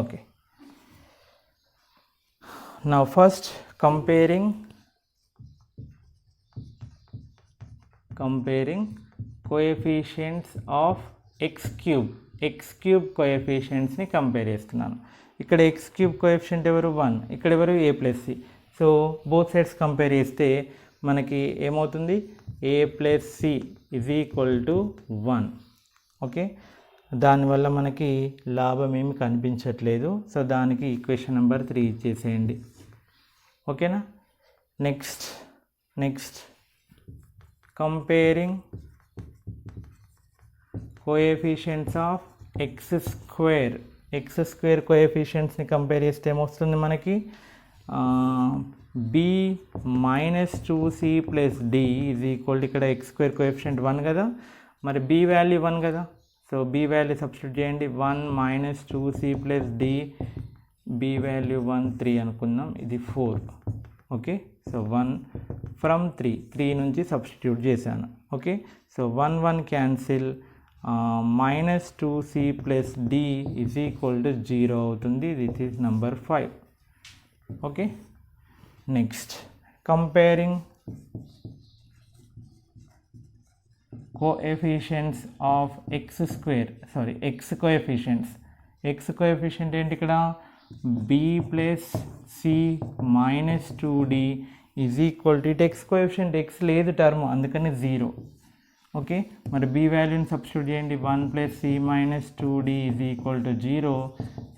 Okay, now first comparing coefficients of x cube coefficients ని కంపేర్ చేస్తున్నాను. ఇక్కడ ఎక్స్ క్యూబ్ కోఎఫిషియంట్ ఎవరు, 1, ఇక్కడ ఎవరు a plus c. So both sides compare చేస్తే మనకి ఏమవుతుంది, a plus c is equal to 1. Okay, దానివల్ల మనకి లాభం ఏమి కనిపించట్లేదు. సో దానికి ఈక్వేషన్ నెంబర్ 3 ఇచ్చేసేయండి. ఓకేనా. Next comparing coefficients of x square కోఎఫిషియంట్స్ని కంపేర్ చేస్తే ఏమొస్తుంది మనకి, b minus 2c plus d is equal to, ఇక్కడ ఎక్స్ స్క్వేర్ కోఎఫిషియంట్ 1 కదా, మరి b వాల్యూ 1 కదా. సో b వాల్యూ సబ్స్టిట్యూట్ చేయండి, 1 minus 2c plus d, b value 1 3 అనుకుందాం, ఇది 4. ఓకే, సో 1 ఫ్రమ్ 3 నుంచి సబ్స్టిట్యూట్ చేశాను. Okay, so 1 cancel, minus 2c plus d is equal to 0 అవుతుంది. This is number 5. Okay, next comparing coefficients of X coefficient ఏంటి ఇక్కడ, b plus c minus 2d is equal to, it X coefficient, X లేదు టర్మ్, అందుకని 0. ఓకే, మరి b వాల్యూని సబ్స్టిట్యూట్ చేయండి, 1 plus c minus 2d is equal to 0,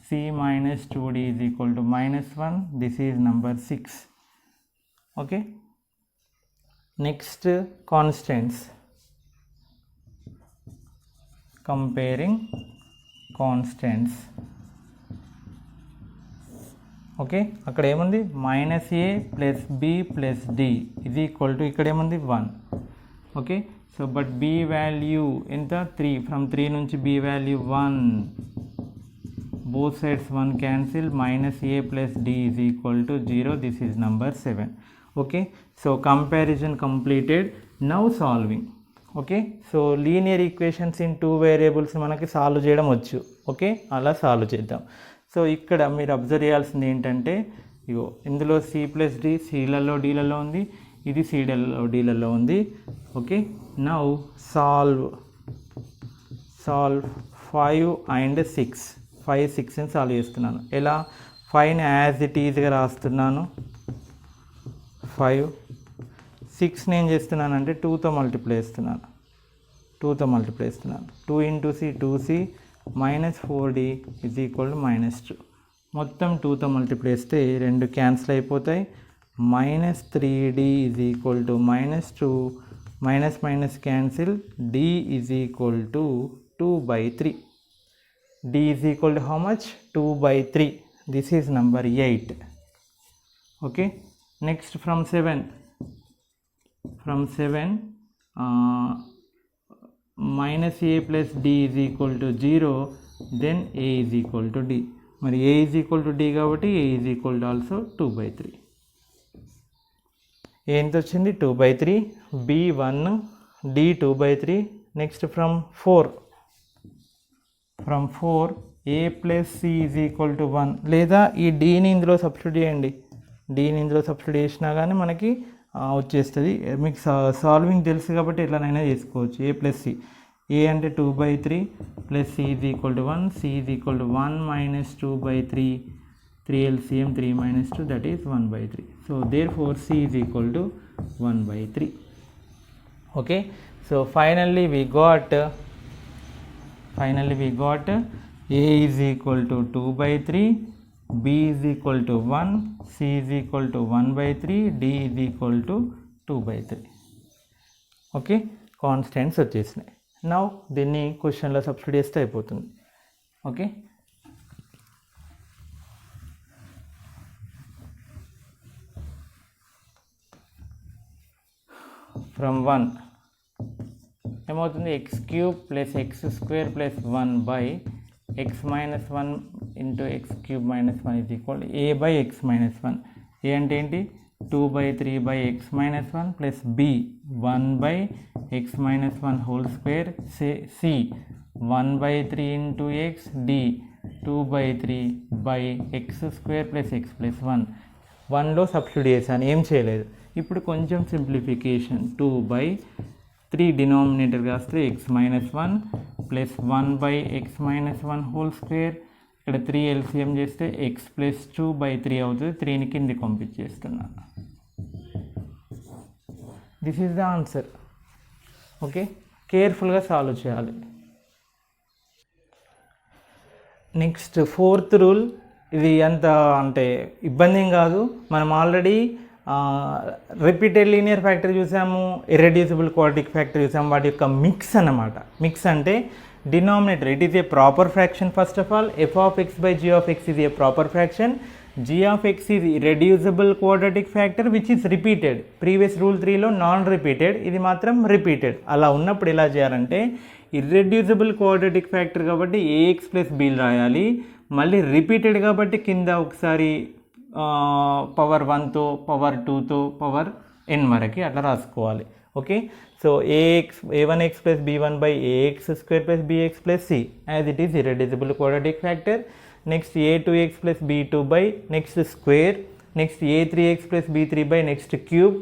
c minus 2d is equal to -1. This is number 6. Okay, next constants, comparing constants. Okay, అక్కడ ఏముంది, minus a plus b plus d ఇది ఈక్వల్ టు, ఇక్కడ ఏముంది 1. Okay, so but b value ఎంత, 3, ఫ్రమ్ 3 నుంచి b value 1, both sides 1 cancel, minus a plus d is equal to 0. This is number 7. Okay, so comparison completed. Now solving. Okay, so linear equations in 2 variables మనకి సాల్వ్ చేయడం వచ్చు. ఓకే, అలా సాల్వ్ చేద్దాం. సో ఇక్కడ మీరు అబ్జర్వ్ చేయాల్సింది ఏంటంటే, ఇగో ఇందులో సి ప్లస్ డి సిలలో డీలలో ఉంది, ఇది సిడల్లో డీలలో ఉంది. ఓకే, నౌ సాల్వ్ 5 and 6, 5, 6ని సాల్వ్ చేస్తున్నాను. ఎలా? 5ని యాజ్ ఇట్ ఈజ్గా రాస్తున్నాను. 5, 6ని ఏం చేస్తున్నానంటే 2తో మల్టిప్లై చేస్తున్నాను. 2 into c 2c minus 4d is equal to -2. మొత్తం 2తో మల్టిప్లై చేస్తే 2 క్యాన్సిల్ అయిపోతాయి. -3d is equal to -2, minus minus cancel, d is equal to 2/3. d is equal to how much? 2/3. This is number 8. Okay, next from 7 minus a plus d is equal to 0, then a is equal to d. మరి a is equal to d కాబట్టి a is equal to also 2/3. ఎంత వచ్చింది? 2/3. b 1, d 2/3. Next from 4 a plus c is equal to 1, లేదా ఈ dని ఇందులో సబ్స్టిట్యూట్ చేయండి. dని ఇందులో సబ్స్టిట్యూట్ చేసినా కానీ మనకి వచ్చేస్తుంది. మీకు సాల్వింగ్ తెలుసు కాబట్టి ఎట్లనైనా చేసుకోవచ్చు. a ప్లస్ సి, a అంటే 2/3 plus c is equal to 1, c is equal to 1 minus 2/3, 3 LCM 3 minus 2, that is 1/3. So therefore c is equal to 1/3. Okay, so finally we got a is equal to 2/3, b is equal to 1, c is equal to 1/3, d is equal to 2/3. Okay, constants వచ్చేసినాయి. నౌ దీన్ని క్వశ్చన్లో సబ్స్టిట్యూట్ చేస్తే అయిపోతుంది. ఓకే, ఫ్రమ్ 1 ఏమవుతుంది? x³ plus x² plus 1 x minus 1 into x³ minus 1 is equal to a by x minus 1. a అంటే ఏంటి? 2/3 by x minus 1 plus b 1 by x minus 1 whole square, c 1/3 into x, d 2/3 by x² plus x plus 1. 1లో సబ్స్టిట్యూట్ చేశాను, ఏం చేయలేదు. ఇప్పుడు కొంచెం సింప్లిఫికేషన్, 2/3 డినామినేటర్ కాస్తే x minus 1 plus 1 by x minus 1 whole square. ఇక్కడ 3 LCM చేస్తే x ప్లస్ 2/3 అవుతుంది. 3ని కిందికి పంపించేస్తున్నాను. This is the answer. Okay, కేర్ఫుల్గా సాల్వ్ చేయాలి. Next 4th rule. ఇది అంత అంటే ఇబ్బంది ఏం కాదు. మనం ఆల్రెడీ రిపీటెడ్ లీనియర్ ఫ్యాక్టర్ చూసాము, ఇర్రెడ్యూసిబుల్ క్వాడ్రాటిక్ ఫ్యాక్టర్ చూసాము. వాటి యొక్క మిక్స్ అన్నమాట. మిక్స్ అంటే denominator, it is a proper fraction. First of all f of x by g of x is a proper fraction. g of x is irreducible quadratic factor which is repeated. Previous rule 3లో నాన్ రిపీటెడ్, ఇది మాత్రం రిపీటెడ్. అలా ఉన్నప్పుడు ఎలా చేయాలంటే, ఇర్రెడ్యూసిబుల్ క్వాడ్రాటిక్ ఫ్యాక్టర్ కాబట్టి ax ప్లస్ b రాయాలి. మళ్ళీ రిపీటెడ్ కాబట్టి కింద ఒకసారి పవర్ 1తో పవర్ 2తో పవర్ n వరకు అట్లా రాసుకోవాలి. Okay, so a1x plus b1 by ax² plus bx plus c as it is irreducible quadratic factor. Next a2x plus b2 by next square. Next a3x plus b3 by next cube.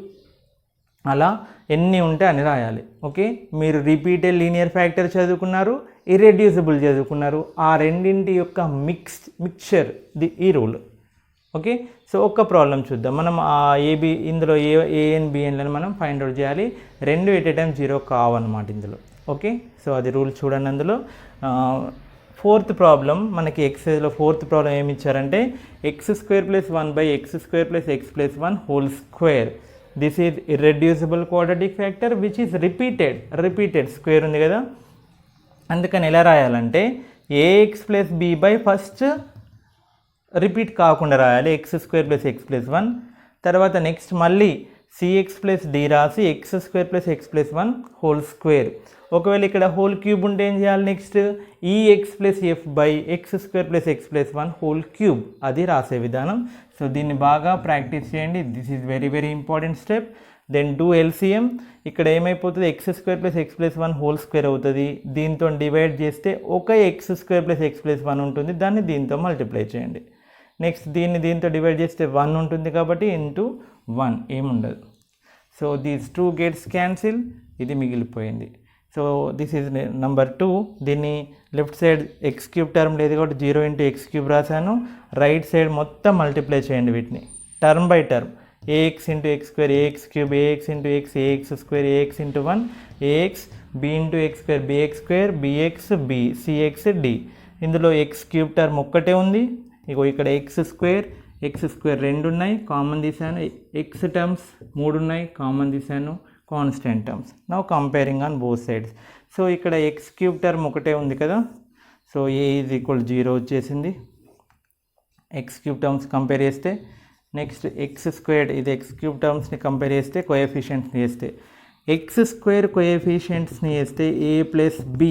అలా ఎన్ని ఉంటే అని రాయాలి. ఓకే, మీరు రిపీటెడ్ లీనియర్ ఫ్యాక్టర్ చదువుకున్నారు, ఇర్రెడ్యూసిబుల్ చదువుకున్నారు. ఆ రెండింటి యొక్క మిక్చర్ ఈ రూల్. ఓకే, సో ఒక్క ప్రాబ్లం చూద్దాం. మనం ఆ ఏబి ఇందులో ఏఎన్ బిఎన్లను మనం ఫైండ్ అవుట్ చేయాలి. 2 ఎట్ ఏ టైం 0 కావన్నమాట ఇందులో. ఓకే, సో అది రూల్ చూడండి. అందులో 4th ప్రాబ్లం మనకి ఎక్సైజ్లో 4th ప్రాబ్లం ఏమి ఇచ్చారంటే, x² plus 1 by x² plus x plus 1 whole square. This is irreducible quadratic factor which is repeated square ఉంది కదా. అందుకని ఎలా రాయాలంటే, ax plus b by first repeat కాకుండా రాయాలి, x² ప్లస్ x ప్లస్ 1. తర్వాత నెక్స్ట్ మళ్ళీ cx ప్లస్ d రాసి x² plus x plus 1 whole square. ఒకవేళ ఇక్కడ హోల్ క్యూబ్ ఉంటే ఏం చేయాలి? Next ex plus f by x² plus x plus 1 whole cube, అది రాసే విధానం. సో దీన్ని బాగా ప్రాక్టీస్ చేయండి. This is very very important step. Then do LCM. ఇక్కడ ఏమైపోతుంది, x² + x+1 హోల్ స్క్వేర్ అవుతుంది. దీంతో డివైడ్ చేస్తే ఒక x² + x+1 ఉంటుంది, దాన్ని దీంతో మల్టిప్లై చేయండి. నెక్స్ట్ దీన్ని దీంతో డివైడ్ చేస్తే 1 ఉంటుంది కాబట్టి ఇంటూ 1 ఏముండదు. సో దీస్ 2 గెట్స్ క్యాన్సిల్, ఇది మిగిలిపోయింది. So this is number 2. దీన్ని లెఫ్ట్ సైడ్ x³ టర్మ్ లేదు కాబట్టి 0 × x³ రాశాను. రైట్ సైడ్ మొత్తం మల్టిప్లై చేయండి వీటిని term by term. ax × x² ax³, ax × x ax² ax × 1 ax, b × x² bx², bx b, cx d. ఇందులో x³ టర్మ్ ఒక్కటే ఉంది. ఇగో ఇక్కడ x² 2 ఉన్నాయి, కామన్ తీసాను. x టర్మ్స్ 3 ఉన్నాయి, కామన్ తీసాను. Constant terms. Now comparing on both sides. So ఇక్కడ x³ టర్మ్ ఒకటే ఉంది కదా, సో a = 0 వచ్చేసింది. x³ టర్మ్స్ కంపేర్ చేస్తే నెక్స్ట్ x², ఇది x³ టర్మ్స్ని కంపేర్ చేస్తే కోఎఫిషియంట్స్ని వేస్తే x² కోఎఫిషియంట్స్ని వేస్తే a + b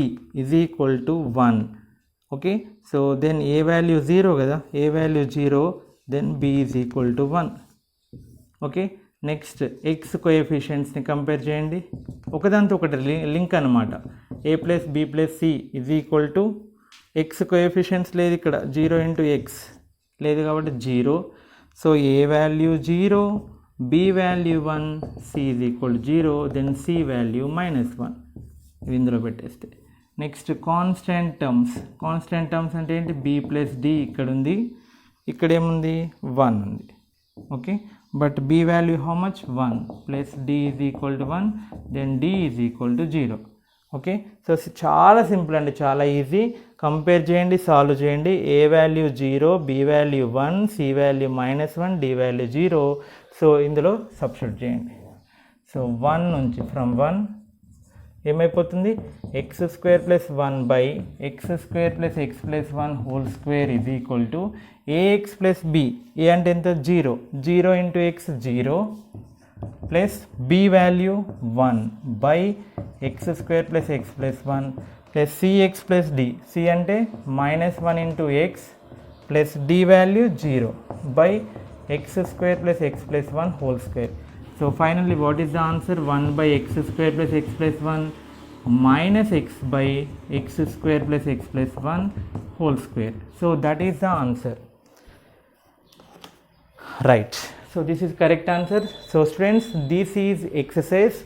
= 1. Okay, so then a value 0 కదా, a value 0, then b = 1. Okay, next x కోఎఫిషియంట్స్ని కంపేర్ చేయండి. ఒకదాంతో ఒకటి లింక్ అనమాట. a + b + c = x coefficients లేదు ఇక్కడ, 0 × x లేదు కాబట్టి 0. So a value 0, b value 1, c = 0, then c value -1. ఇవి ఇందులో పెట్టేస్తే next constant terms. Constant terms అంటే ఏంటి, b + d ఇక్కడ ఉంది, ఇక్కడ ఏముంది 1 ఉంది. Okay, but b value how much, 1, plus d = 1, then d = 0. Okay, so చాలా సింపుల్ అండి, చాలా ఈజీ. కంపేర్ చేయండి, సాల్వ్ చేయండి. a value 0, b value 1, c value -1, d value 0. So ఇందులో సబ్స్టిట్యూట్ చేయండి. సో 1 నుంచి ఫ్రమ్ 1 ఏమైపోతుంది, x² + 1 / x² + x+1 whole square ax + b. a అంటే ఎంత, 0, 0 × x 0, plus b value 1 / x² + x+1 plus cx + d. c అంటే -1 × x plus d value 0 / x² + x+1 whole square. So finally what is the answer, 1 / x² + x+1 minus x / x² + x+1 whole square. So that is the answer, right? So this is correct answer. So students, this is exercise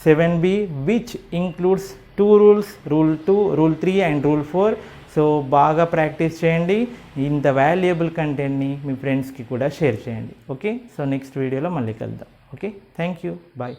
7b, which includes 2 rules, rule 2, rule 3 and rule 4. So బాగా ప్రాక్టీస్ చేయండి. ఇంత వాల్యుయబుల్ కంటెంట్ని మీ ఫ్రెండ్స్కి కూడా షేర్ చేయండి. ఓకే, సో నెక్స్ట్ వీడియోలో మళ్ళీ కలుద్దాం. Okay, thank you, bye.